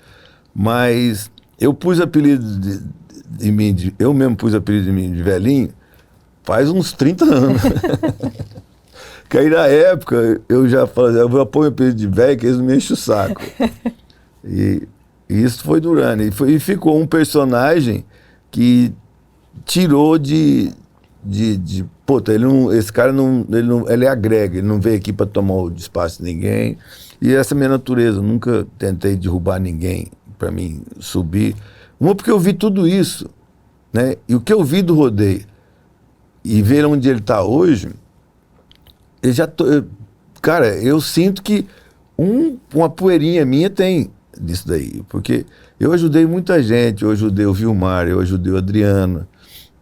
Mas eu pus apelido de mim, eu mesmo pus apelido de mim de velhinho, faz uns 30 anos. Que aí na época eu já falei, eu vou pôr o apelido de velho, que eles não me enchem o saco. E isso foi durando. E ficou um personagem que tirou esse cara ele agrega, ele não veio aqui para tomar o espaço de ninguém. E essa é a minha natureza, eu nunca tentei derrubar ninguém para mim subir. Porque eu vi tudo isso, né? E o que eu vi do rodeio e ver onde ele está hoje, cara, eu sinto que uma poeirinha minha tem disso daí, porque eu ajudei muita gente, eu ajudei o Vilmar, eu ajudei o Adriano,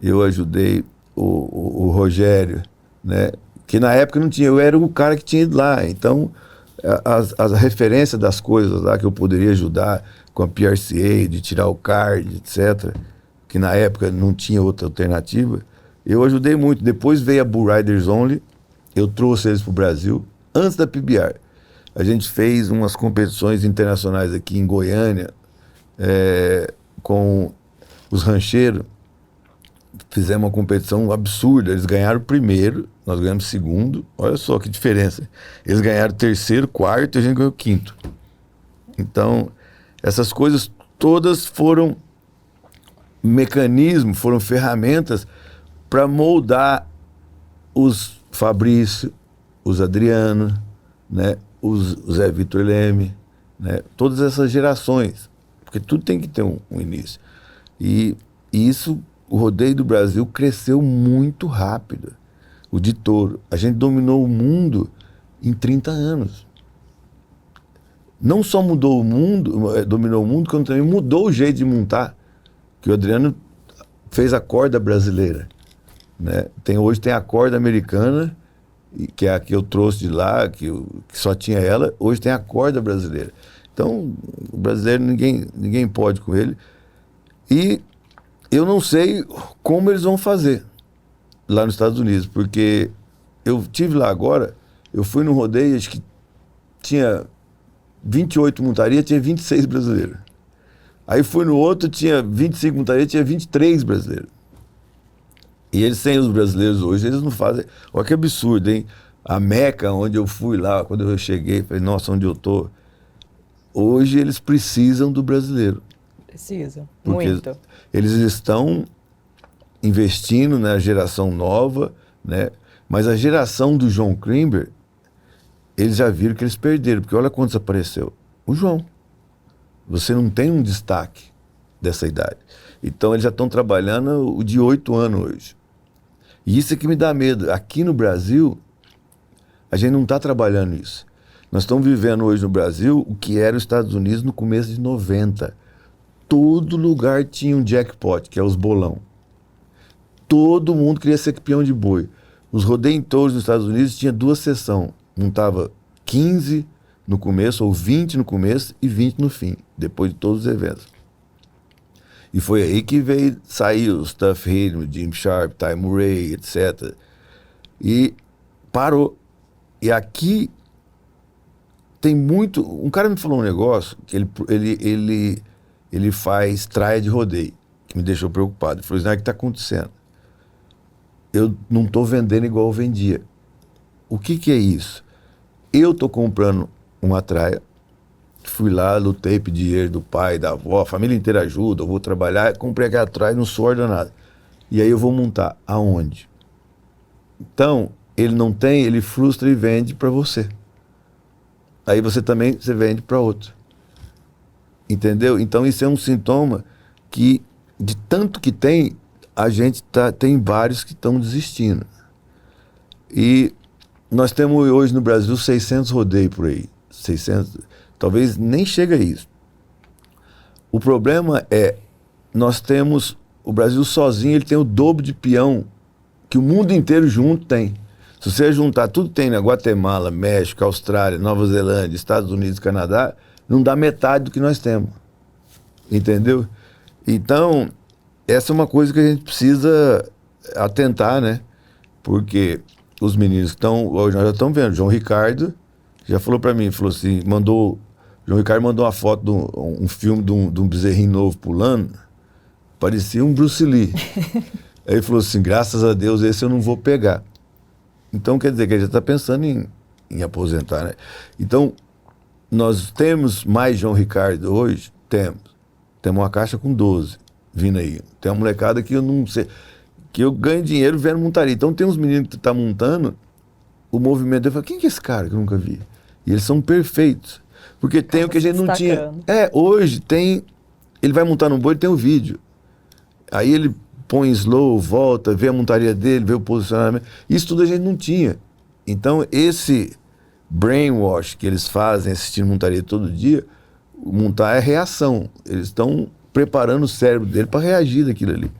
eu ajudei o Rogério, né? Que na época não tinha, eu era o cara que tinha ido lá, então as referências das coisas lá que eu poderia ajudar com a PRCA, de tirar o card, etc., que na época não tinha outra alternativa, eu ajudei muito. Depois veio a Bull Riders Only, eu trouxe eles para o Brasil, antes da PBR. A gente fez umas competições internacionais aqui em Goiânia, com os rancheiros. Fizemos uma competição absurda. Eles ganharam o primeiro, nós ganhamos o segundo. Olha só que diferença. Eles ganharam o terceiro, quarto e a gente ganhou o quinto. Então, essas coisas todas foram mecanismos, foram ferramentas para moldar os Fabrício, os Adriano, né, os Zé Vitor Leme, né, todas essas gerações, porque tudo tem que ter um início. E isso, o rodeio do Brasil cresceu muito rápido. O de touro, a gente dominou o mundo em 30 anos. Não só mudou o mundo, dominou o mundo, como também mudou o jeito de montar, que o Adriano fez a corda brasileira. Né? Hoje tem a corda americana, que é a que eu trouxe de lá, que só tinha ela. Hoje tem a corda brasileira. Então, o brasileiro, ninguém pode com ele. E eu não sei como eles vão fazer lá nos Estados Unidos, porque eu estive lá agora, eu fui no rodeio, acho que tinha 28 montarias, tinha 26 brasileiros. Aí fui no outro, tinha 25 montarias, tinha 23 brasileiros. E eles, sem os brasileiros hoje, eles não fazem... Olha que absurdo, hein? A Meca, onde eu fui lá, quando eu cheguei, falei, nossa, onde eu tô? Hoje eles precisam do brasileiro. Precisam, muito. Eles estão investindo na geração nova, né? Mas a geração do João Klimber, eles já viram que eles perderam, porque olha quantos apareceu. O João. Você não tem um destaque dessa idade. Então eles já estão trabalhando o de 8 anos hoje. E isso é que me dá medo. Aqui no Brasil, a gente não está trabalhando isso. Nós estamos vivendo hoje no Brasil o que era os Estados Unidos no começo de 90. Todo lugar tinha um jackpot, que é os bolão. Todo mundo queria ser campeão de boi. Os rodeios touros nos Estados Unidos tinha 2 sessões. Montava 15 no começo, ou 20 no começo e 20 no fim, depois de todos os eventos. E foi aí que saiu o Stuff Hill, o Jim Sharp, Ty Murray, etc. E parou. E aqui tem muito... Um cara me falou um negócio, que ele faz traia de rodeio, que me deixou preocupado. Ele falou, Snar, o que está acontecendo? Eu não estou vendendo igual eu vendia. O que é isso? Eu estou comprando uma traia, fui lá, lutei, pedi dinheiro do pai, da avó, a família inteira ajuda, eu vou trabalhar, comprei aquela traia, não suor danado. E aí eu vou montar aonde? Então, ele não tem, ele frustra e vende para você. Aí você vende para outro. Entendeu? Então isso é um sintoma que, de tanto que tem, a gente tem vários que estão desistindo. E nós temos hoje no Brasil 600 rodeios por aí. 600, talvez nem chega a isso. O problema é, o Brasil sozinho, ele tem o dobro de peão que o mundo inteiro junto tem. Se você juntar tudo que tem na Guatemala, México, Austrália, Nova Zelândia, Estados Unidos, Canadá, não dá metade do que nós temos. Entendeu? Então, essa é uma coisa que a gente precisa atentar, né? Porque os meninos hoje nós já estamos vendo, João Ricardo já falou para mim, falou assim, João Ricardo mandou uma foto de um filme de um bezerrinho novo pulando, parecia um Bruce Lee. Aí ele falou assim, graças a Deus esse eu não vou pegar. Então quer dizer que ele já está pensando em aposentar, né? Então, nós temos mais João Ricardo hoje? Temos. Temos uma caixa com 12 vindo aí. Tem uma molecada que eu não sei, que eu ganho dinheiro vendo montaria. Então tem uns meninos que estão montando, o movimento, eu falo, quem que é esse cara que eu nunca vi? E eles são perfeitos. Porque tem o que a gente não tinha. Hoje tem, ele vai montar no boi, ele tem um vídeo. Aí ele põe slow, volta, vê a montaria dele, vê o posicionamento. Isso tudo a gente não tinha. Então esse brainwash que eles fazem assistindo montaria todo dia, montar é reação. Eles estão preparando o cérebro dele para reagir daquilo ali.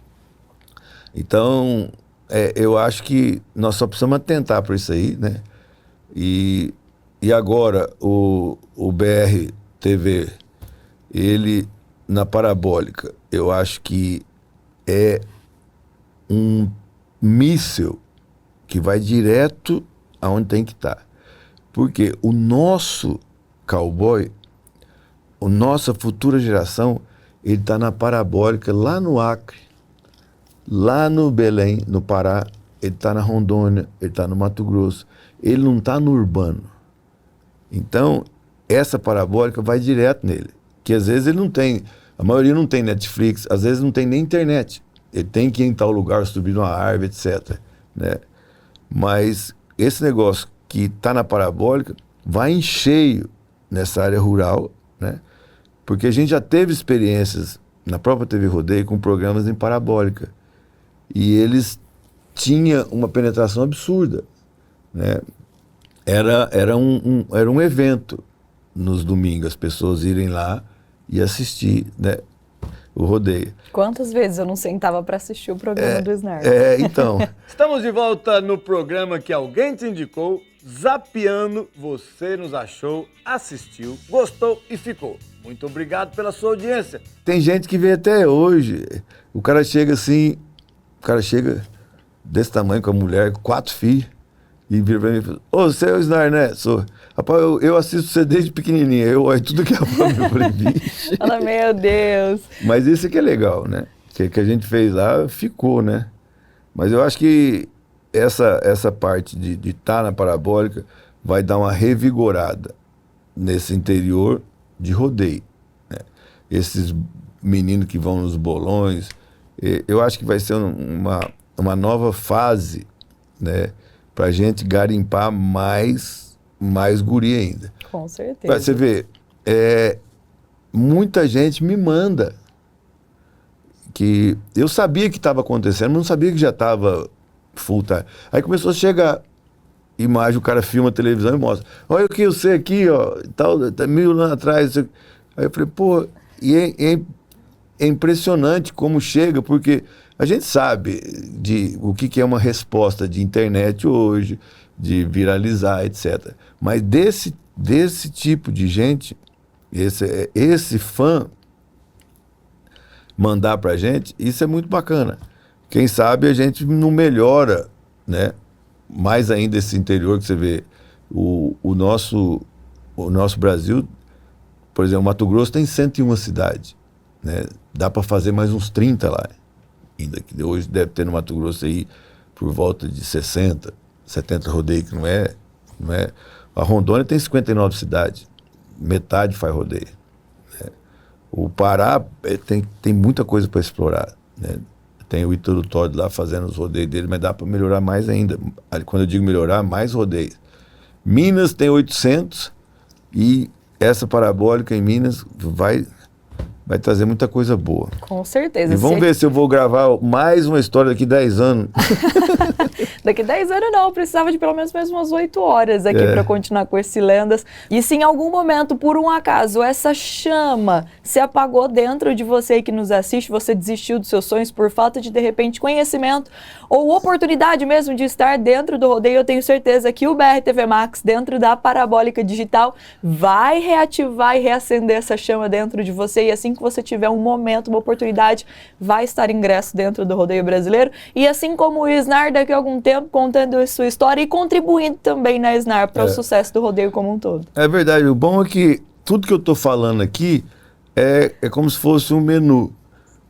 Então, eu acho que nós só precisamos atentar para isso aí, né? E agora, o BR TV, ele, na parabólica, eu acho que é um míssil que vai direto aonde tem que estar. Porque o nosso cowboy, a nossa futura geração, ele está na parabólica lá no Acre, lá no Belém, no Pará, ele está na Rondônia, ele está no Mato Grosso, ele não está no urbano. Então, essa parabólica vai direto nele, que às vezes ele não tem, a maioria não tem Netflix, às vezes não tem nem internet, ele tem que ir em tal lugar, subir numa árvore, etc., né? Mas esse negócio que está na parabólica vai em cheio nessa área rural, né? Porque a gente já teve experiências na própria TV Rodeio com programas em parabólica. E eles tinham uma penetração absurda, né? Era um evento nos domingos, as pessoas irem lá e assistir, né, o rodeio. Quantas vezes eu não sentava para assistir o programa do Snar? Então. Estamos de volta no programa que alguém te indicou, Zapeando, você nos achou, assistiu, gostou e ficou. Muito obrigado pela sua audiência. Tem gente que vê até hoje, o cara chega desse tamanho com a mulher, 4 filhos, e vira pra mim e fala, você é o Snar, né? Sou. Rapaz, eu assisto você desde pequenininha, eu olho tudo que é eu falei, bicho. Fala, meu Deus. Mas isso que é legal, né? Que a gente fez lá, ficou, né? Mas eu acho que essa parte de estar na parabólica vai dar uma revigorada nesse interior de rodeio, né? Esses meninos que vão nos bolões, eu acho que vai ser uma nova fase, né? Pra gente garimpar mais guri ainda. Com certeza. Você vê, muita gente me manda que eu sabia que estava acontecendo, mas não sabia que já estava full time. Aí começou a chegar imagem, o cara filma a televisão e mostra. Olha o que eu sei aqui, ó, tal, 1000 anos atrás. Aí eu falei, pô, e é impressionante como chega, porque a gente sabe o que é uma resposta de internet hoje, de viralizar, etc. Mas desse tipo de gente, esse fã mandar pra gente, isso é muito bacana. Quem sabe a gente não melhora, né? Mais ainda esse interior que você vê. O nosso Brasil, por exemplo, Mato Grosso tem 101 cidades. né? Dá para fazer mais uns 30 lá, ainda que hoje deve ter no Mato Grosso aí por volta de 60, 70 rodeios, que não é. A Rondônia tem 59 cidades, metade faz rodeio, né? O Pará tem muita coisa para explorar, né? Tem o Ítalo Todd lá fazendo os rodeios dele, mas dá para melhorar mais ainda. Quando eu digo melhorar, mais rodeios. Minas tem 800 e essa parabólica em Minas vai trazer muita coisa boa. Com certeza. E vamos ver se eu vou gravar mais uma história daqui 10 anos. Daqui 10 anos não, eu precisava de pelo menos mais umas 8 horas aqui para continuar com esse Lendas. E se em algum momento, por um acaso, essa chama se apagou dentro de você que nos assiste, você desistiu dos seus sonhos por falta de repente, conhecimento ou oportunidade mesmo de estar dentro do rodeio, eu tenho certeza que o BR-TV Max, dentro da Parabólica Digital, vai reativar e reacender essa chama dentro de você. E assim que você tiver um momento, uma oportunidade, vai estar ingresso dentro do rodeio brasileiro. E assim como o Isnar, daqui a algum tempo, contando a sua história e contribuindo também, né, Isnar, para o sucesso do rodeio como um todo. É verdade. O bom é que tudo que eu estou falando aqui é como se fosse um menu.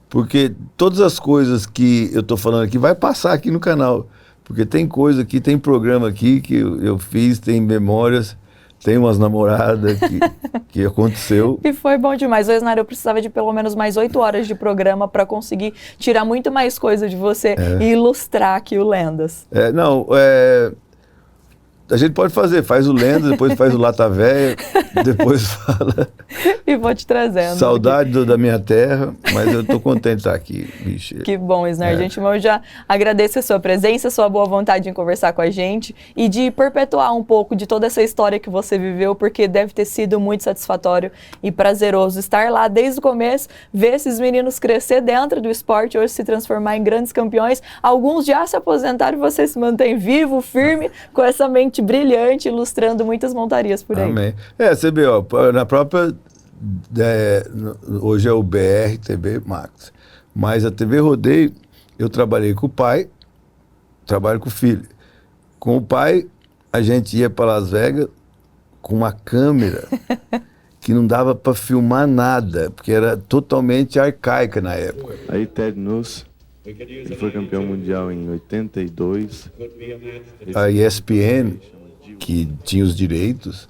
Porque todas as coisas que eu estou falando aqui vai passar aqui no canal. Porque tem coisa aqui, tem programa aqui que eu fiz, tem memórias, tem umas namoradas que aconteceu. E foi bom demais. O Isnar, eu precisava de pelo menos mais 8 horas de programa para conseguir tirar muito mais coisa de você e ilustrar aqui o Lendas. A gente pode faz o Lendas, depois faz o Lata Véia, depois fala... E vou te trazendo. Saudade da minha terra, mas eu tô contente de estar aqui, bicho. Que bom, Isnar. Gente, eu já agradeço a sua presença, a sua boa vontade em conversar com a gente e de perpetuar um pouco de toda essa história que você viveu, porque deve ter sido muito satisfatório e prazeroso estar lá desde o começo, ver esses meninos crescer dentro do esporte, hoje se transformar em grandes campeões. Alguns já se aposentaram e você se mantém vivo, firme, com essa mente brilhante, ilustrando muitas montarias por aí. Amém. Você vê, na própria... hoje é o BR-TV Max, mas a TV Rodeio, eu trabalhei com o pai, trabalho com o filho. Com o pai, a gente ia para Las Vegas com uma câmera que não dava para filmar nada, porque era totalmente arcaica na época. Aí Ted Nuss, ele foi campeão mundial em 82. A ESPN, que tinha os direitos,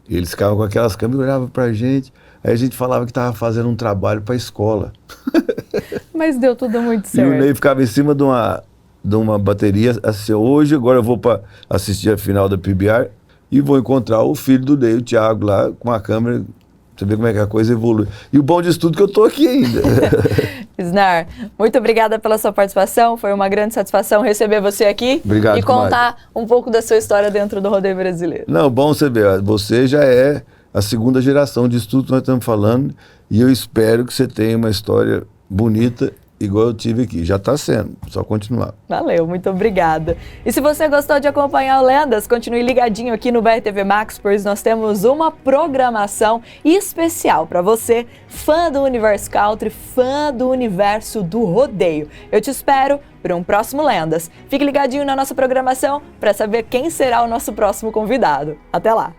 eles ficavam com aquelas câmeras, olhavam pra gente, aí a gente falava que estava fazendo um trabalho para a escola. Mas deu tudo muito certo. E o Ney ficava em cima de uma bateria, assim, hoje, agora eu vou para assistir a final da PBR e vou encontrar o filho do Ney, o Thiago, lá com a câmera. Você vê como é que a coisa evolui. E o bom disso tudo é que eu tô aqui ainda. Isnar, muito obrigada pela sua participação. Foi uma grande satisfação receber você aqui. Obrigado, e contar um pouco da sua história dentro do rodeio brasileiro. Não, bom você ver. Você já é a segunda geração disso tudo que nós estamos falando. E eu espero que você tenha uma história bonita, igual eu tive aqui. Já está sendo, só continuar. Valeu, muito obrigada. E se você gostou de acompanhar o Lendas, continue ligadinho aqui no BR-TV Max, pois nós temos uma programação especial para você, fã do Universo Country, fã do universo do rodeio. Eu te espero para um próximo Lendas. Fique ligadinho na nossa programação para saber quem será o nosso próximo convidado. Até lá!